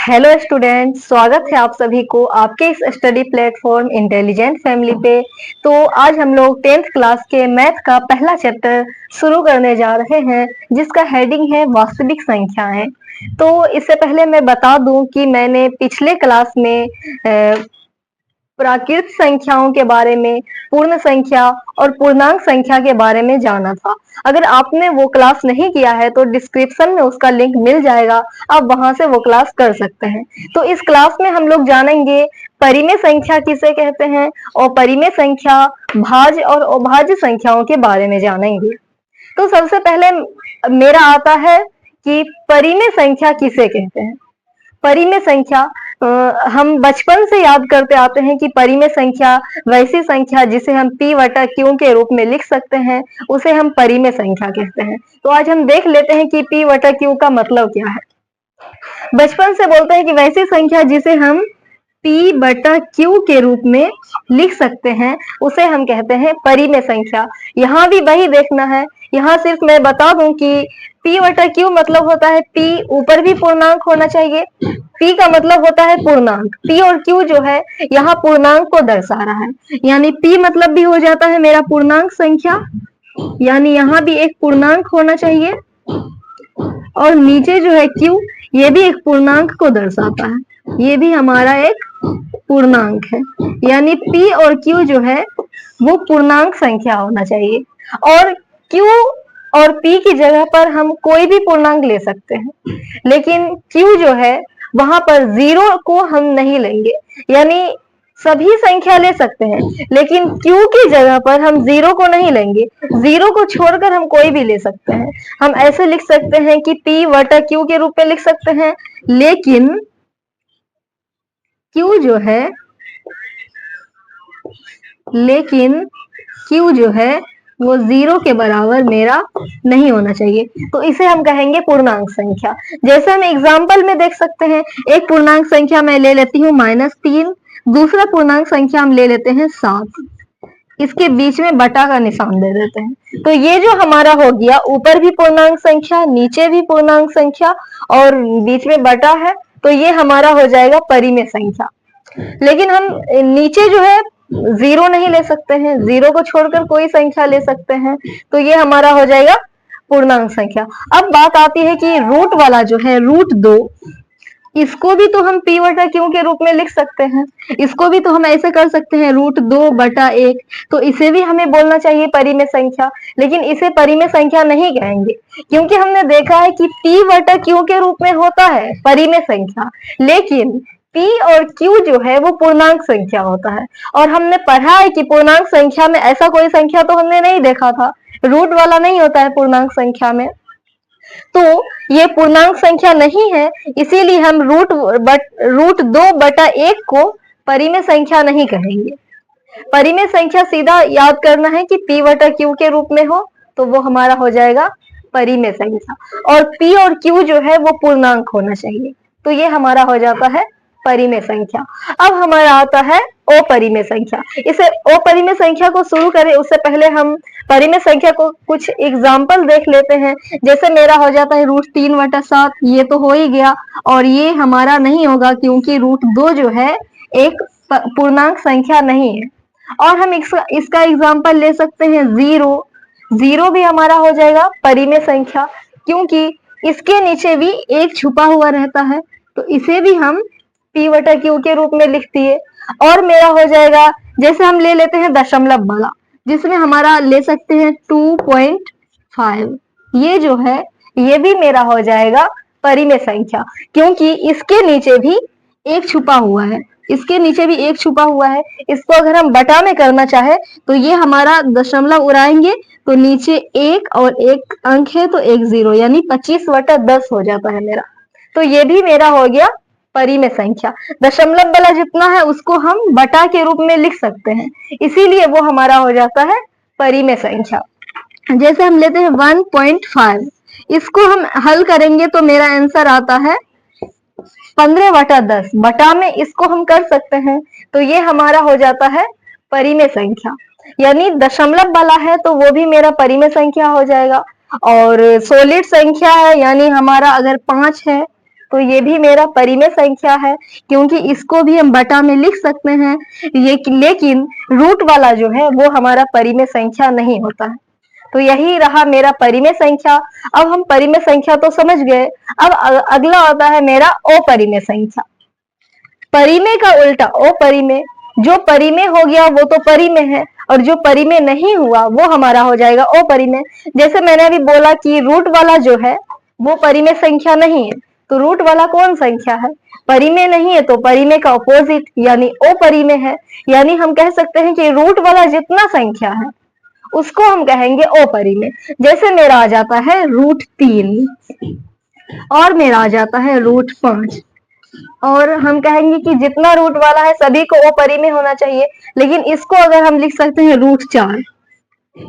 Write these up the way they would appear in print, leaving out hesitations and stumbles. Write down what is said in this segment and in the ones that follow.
Hello student, स्वागत है आप सभी को आपके इस स्टडी प्लेटफॉर्म इंटेलिजेंट फैमिली पे। तो आज हम लोग 10th क्लास के मैथ का पहला चैप्टर शुरू करने जा रहे हैं, जिसका हेडिंग है वास्तविक संख्याएं। तो इससे पहले मैं बता दूं कि मैंने पिछले क्लास में प्राकृत संख्याओं के बारे में, पूर्ण संख्या और पूर्णांक संख्या के बारे में जाना था। अगर आपने वो क्लास नहीं किया है तो डिस्क्रिप्शन में उसका लिंक मिल जाएगा, आप वहां से वो क्लास कर सकते हैं। तो इस क्लास में हम लोग जानेंगे परिमेय संख्या किसे कहते हैं और परिमेय संख्या, भाज्य और अभाज्य संख्याओं के बारे में जानेंगे। तो सबसे पहले मेरा आता है कि परिमेय संख्या किसे कहते हैं। परिमेय संख्या हम बचपन से याद करते आते हैं कि परिमेय संख्या वैसी संख्या जिसे हम p बटा q के रूप में लिख सकते हैं, उसे हम परिमेय संख्या कहते हैं। तो आज हम देख लेते हैं कि p बटा q का मतलब क्या है। बचपन से बोलते हैं कि वैसी संख्या जिसे हम p बटा q के रूप में लिख सकते हैं, उसे हम कहते हैं परिमेय संख्या। यहाँ भी वही देखना है। यहाँ सिर्फ मैं बता दूं कि p बटा q मतलब होता है p, ऊपर भी पूर्णांक होना चाहिए। p का मतलब होता है पूर्णांक। p और q जो है यहाँ पूर्णांक को दर्शा रहा है, यानी p मतलब भी हो जाता है मेरा पूर्णांक संख्या, यानी यहाँ भी एक पूर्णांक होना चाहिए। और नीचे जो है q, ये भी एक पूर्णांक को दर्शाता है, ये भी हमारा एक पूर्णांक है। यानी p और q जो है वो पूर्णांक संख्या होना चाहिए। और q और p की जगह पर हम कोई भी पूर्णांक ले सकते हैं, लेकिन q जो है वहां पर 0 को हम नहीं लेंगे। यानी सभी संख्या ले सकते हैं, लेकिन q की जगह पर हम 0 को नहीं लेंगे। 0 को छोड़कर हम कोई भी ले सकते हैं। हम ऐसे लिख सकते हैं कि p बटा q के रूप में लिख सकते हैं, लेकिन q जो है वो 0 के बराबर मेरा नहीं होना चाहिए। तो इसे हम कहेंगे पूर्णांक संख्या। जैसे हम एग्जाम्पल में देख सकते हैं, एक पूर्णांक संख्या मैं ले लेती हूँ -3, दूसरा पूर्णांक संख्या हम ले लेते हैं 7। इसके बीच में बटा का निशान दे देते हैं। तो ये जो हमारा हो गया, ऊपर भी पूर्णांक संख्या, नीचे भी पूर्णांक संख्या और बीच में बटा है, तो ये हमारा हो जाएगा परिमेय संख्या। लेकिन हम नीचे जो है 0 नहीं ले सकते हैं, 0 को छोड़कर कोई संख्या ले सकते हैं, तो ये हमारा हो जाएगा पूर्णांक संख्या। अब बात आती है कि रूट वाला जो है √2, इसको भी तो हम p बटा q के रूप में लिख सकते हैं। इसको भी तो हम ऐसे कर सकते हैं √2 बटा 1, तो इसे भी हमें बोलना चाहिए परिमेय संख्या। लेकिन इसे परिमेय संख्या नहीं कहेंगे, क्योंकि हमने देखा है कि p बटा q के रूप में होता है परिमेय संख्या, लेकिन p और q जो है वो पूर्णांक संख्या होता है। और हमने पढ़ा है कि पूर्णांक संख्या में ऐसा कोई संख्या तो हमने नहीं देखा था, रूट वाला नहीं होता है पूर्णांक संख्या में। तो ये पूर्णांक संख्या नहीं है, इसीलिए हम √2 बटा 1 को परिमेय संख्या नहीं कहेंगे। परिमेय संख्या सीधा याद करना है कि p बटा q के रूप में हो, तो वो हमारा हो जाएगा परिमेय संख्या। और p और q जो है वो पूर्णांक होना चाहिए, तो ये हमारा हो जाता है परिमेय संख्या। अब हमारा आता है अपरिमेय संख्या। इसे अपरिमेय संख्या को शुरू करें उससे पहले हम परिमेय संख्या को कुछ एग्जाम्पल देख लेते हैं। जैसे मेरा हो जाता है √3 बटा 7, ये तो हो ही गया, और ये हमारा नहीं होगा क्योंकि √2 जो है एक पूर्णांक संख्या नहीं है। और हम इसका एग्जाम्पल ले सकते हैं 0 भी हमारा हो जाएगा परिमेय संख्या, क्योंकि इसके नीचे भी एक छुपा हुआ रहता है, तो इसे भी हम p बटा q के रूप में लिख दिए। और मेरा हो जाएगा, जैसे हम ले लेते हैं दशमलव वाला, जिसमें हमारा ले सकते हैं 2.5, ये जो है ये भी मेरा हो जाएगा परिमेय संख्या, क्योंकि इसके नीचे भी एक छुपा हुआ है, इसके नीचे भी एक छुपा हुआ है। इसको अगर हम बटा में करना चाहे तो ये हमारा दशमलव उड़ाएंगे तो नीचे 1 और 1 अंक है तो 1 0, यानी 25 बटा 10 हो जाता है मेरा। तो ये भी मेरा हो गया परिमेय संख्या। दशमलव वाला जितना है उसको हम बटा के रूप में लिख सकते हैं, इसीलिए वो हमारा हो जाता है परिमेय संख्या। जैसे हम लेते हैं 1.5, इसको हम हल करेंगे तो मेरा आंसर आता है 15 बटा 10। बटा में इसको हम कर सकते हैं, तो ये हमारा हो जाता है परिमेय संख्या। यानी दशमलव वाला है तो वो भी मेरा परिमेय संख्या हो जाएगा। और सॉलिड संख्या है, यानी हमारा अगर 5 है तो ये भी मेरा परिमेय संख्या है, क्योंकि इसको भी हम बटा में लिख सकते हैं। ये लेकिन रूट वाला जो है वो हमारा परिमेय संख्या नहीं होता है। तो यही रहा मेरा परिमेय संख्या। अब हम परिमेय संख्या तो समझ गए। अब अगला आता है मेरा अपरिमेय संख्या। परिमेय का उल्टा अपरिमेय। जो परिमेय हो गया वो तो परिमेय है, और जो परिमेय नहीं हुआ वो हमारा हो जाएगा अपरिमेय। जैसे मैंने अभी बोला कि रूट वाला जो है वो परिमेय संख्या नहीं है, तो रूट वाला कौन संख्या है? परिमेय नहीं है, तो परिमेय का अपोजिट यानी अपरिमेय है। यानी हम कह सकते हैं कि रूट वाला जितना संख्या है उसको हम कहेंगे अपरिमेय। जैसे मेरा आ जाता है √3 और मेरा आ जाता है √5, और हम कहेंगे कि जितना रूट वाला है सभी को अपरिमेय होना चाहिए। लेकिन इसको अगर हम लिख सकते हैं √4,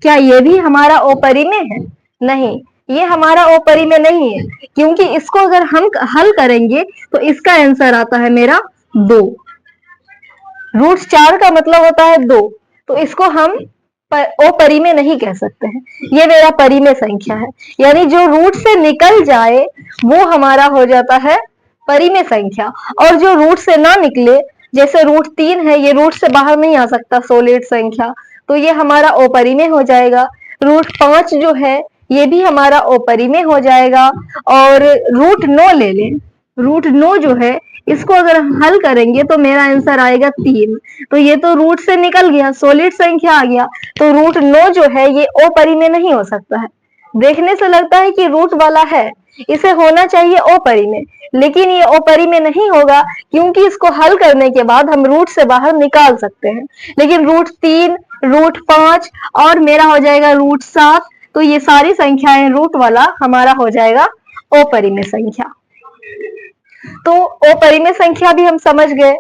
क्या ये भी हमारा अपरिमेय है? नहीं, ये हमारा अपरिमेय नहीं है, क्योंकि इसको अगर हम हल करेंगे तो इसका आंसर आता है मेरा 2। √4 का मतलब होता है 2, तो इसको हम अपरिमेय नहीं कह सकते हैं। ये मेरा परिमेय संख्या है, यानी जो रूट से निकल जाए वो हमारा हो जाता है परिमेय संख्या, और जो रूट से ना निकले, जैसे √3 है, ये रूट से बाहर नहीं आ सकता सॉलिड संख्या, तो ये हमारा अपरिमेय हो जाएगा। √5 जो है ये भी हमारा अपरिमेय हो जाएगा। और √9 ले लें, √9 जो है इसको अगर हम हल करेंगे तो मेरा आंसर आएगा 3। तो ये तो रूट से निकल गया, सॉलिड संख्या आ गया, तो √9 जो है ये अपरिमेय नहीं हो सकता है। देखने से लगता है कि रूट वाला है, इसे होना चाहिए अपरिमेय, लेकिन ये अपरिमेय नहीं होगा, क्योंकि इसको हल करने के बाद हम रूट से बाहर निकाल सकते हैं। लेकिन √3, √5 और मेरा हो जाएगा √7, तो ये सारी संख्याएं रूट वाला हमारा हो जाएगा अपरिमेय संख्या। तो अपरिमेय संख्या भी हम समझ गए।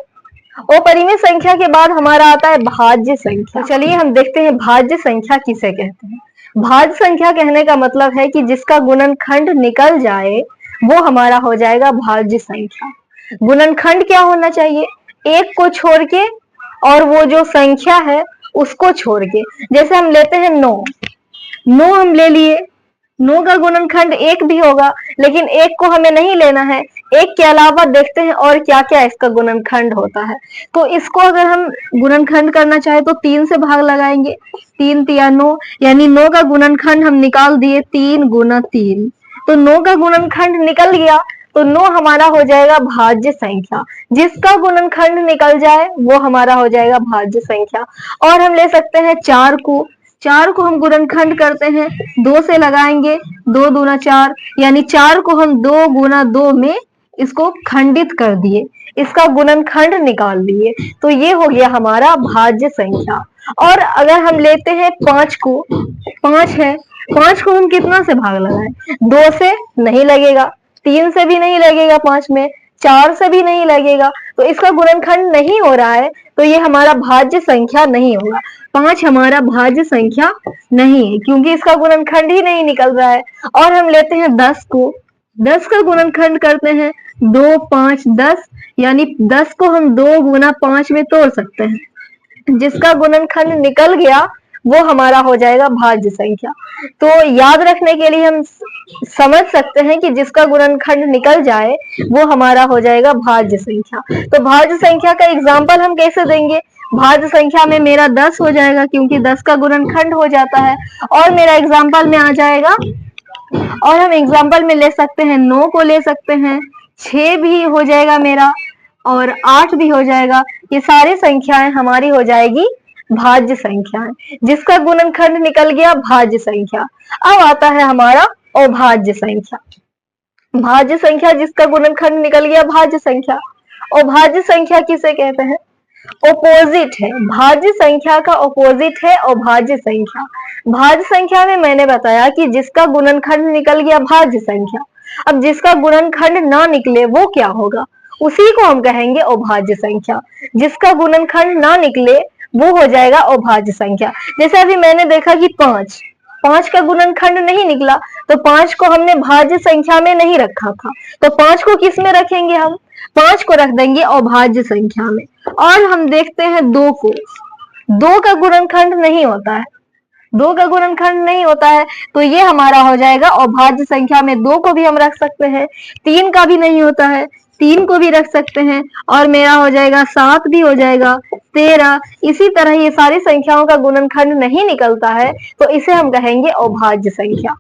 अपरिमेय संख्या के बाद हमारा आता है भाज्य संख्या। तो चलिए हम देखते हैं भाज्य संख्या किसे कहते हैं। भाज्य संख्या कहने का मतलब है कि जिसका गुणनखंड निकल जाए वो हमारा हो जाएगा भाज्य संख्या। गुणनखंड क्या होना चाहिए? एक को छोड़ के और वो जो संख्या है उसको छोड़ के। जैसे हम लेते हैं 9 हम ले लिए, 9 का गुणनखंड 1 भी होगा, लेकिन 1 को हमें नहीं लेना है। 1 के अलावा देखते हैं और क्या क्या इसका गुणनखंड होता है। तो इसको अगर हम गुणनखंड करना चाहे तो 3 से भाग लगाएंगे, 3 तिया 9, यानी 9 का गुणनखंड हम निकाल दिए 3 गुना 3, तो 9 का गुणनखंड निकल गया, तो 9 हमारा हो जाएगा भाज्य संख्या। जिसका गुणनखंड निकल जाए वो हमारा हो जाएगा भाज्य संख्या। और हम ले सकते हैं 4 को हम गुणनखंड करते हैं, 2 से लगाएंगे, 2 दूना 4, यानी 4 को हम 2 गुना 2 में इसको खंडित कर दिए, इसका गुणनखंड निकाल दिए, तो ये हो गया हमारा भाज्य संख्या। और अगर हम लेते हैं 5 को, 5 है, 5 को हम कितना से भाग लगाएं? 2 से नहीं लगेगा, 3 से भी नहीं लगेगा, 5 में 4 से भी नहीं लगेगा, तो इसका गुणनखंड नहीं हो रहा है, तो ये हमारा भाज्य संख्या नहीं होगा। 5 हमारा भाज्य संख्या नहीं है, क्योंकि इसका गुणनखंड ही नहीं निकल रहा है। और हम लेते हैं 10 को, 10 का गुणनखंड करते हैं, 2 5 10, यानी 10 को हम 2 गुना 5 में तोड़ सकते हैं, जिसका गुणनखंड निकल गया वो हमारा हो जाएगा भाज्य संख्या। तो याद रखने के लिए हम समझ सकते हैं कि जिसका गुणनखंड निकल जाए वो हमारा हो जाएगा भाज्य संख्या। तो भाज्य संख्या का एग्जाम्पल हम कैसे देंगे? भाज्य संख्या में मेरा 10 हो जाएगा, क्योंकि 10 का गुणनखंड हो जाता है, और मेरा एग्जाम्पल में आ जाएगा। और हम एग्जाम्पल में ले सकते हैं 9 को ले सकते हैं, 6 भी हो जाएगा मेरा, और 8 भी हो जाएगा। ये सारी संख्याएं हमारी हो जाएगी भाज्य संख्याएं, जिसका गुणनखंड निकल गया भाज्य संख्या। अब आता है हमारा अभाज्य संख्या। भाज्य संख्या जिसका गुणनखंड निकल गया भाज्य संख्या। अभाज्य संख्या किसे कहते हैं? ऑपोजिट है, भाज्य संख्या का ऑपोजिट है अभाज्य संख्या। भाज्य संख्या में मैंने बताया कि जिसका गुणनखंड निकल गया भाज्य संख्या। अब जिसका गुणनखंड ना निकले वो क्या होगा? उसी को हम कहेंगे अभाज्य संख्या। जिसका गुणनखंड ना निकले वो हो जाएगा अभाज्य संख्या। जैसे अभी मैंने देखा कि 5 का गुणनखंड नहीं निकला, तो 5 को हमने भाज्य संख्या में नहीं रखा था, तो 5 को किस में रखेंगे? हम 5 को रख देंगे अभाज्य संख्या में। और हम देखते हैं 2 को, 2 का गुणनखंड नहीं होता है, 2 का गुणनखंड नहीं होता है, तो ये हमारा हो जाएगा अभाज्य संख्या में 2 को भी हम रख सकते हैं, 3 का भी नहीं होता है, 3 को भी रख सकते हैं और मेरा हो जाएगा 7 भी हो जाएगा, 13। इसी तरह ये सारी संख्याओं का गुणनखंड नहीं निकलता है, तो इसे हम कहेंगे अभाज्य संख्या।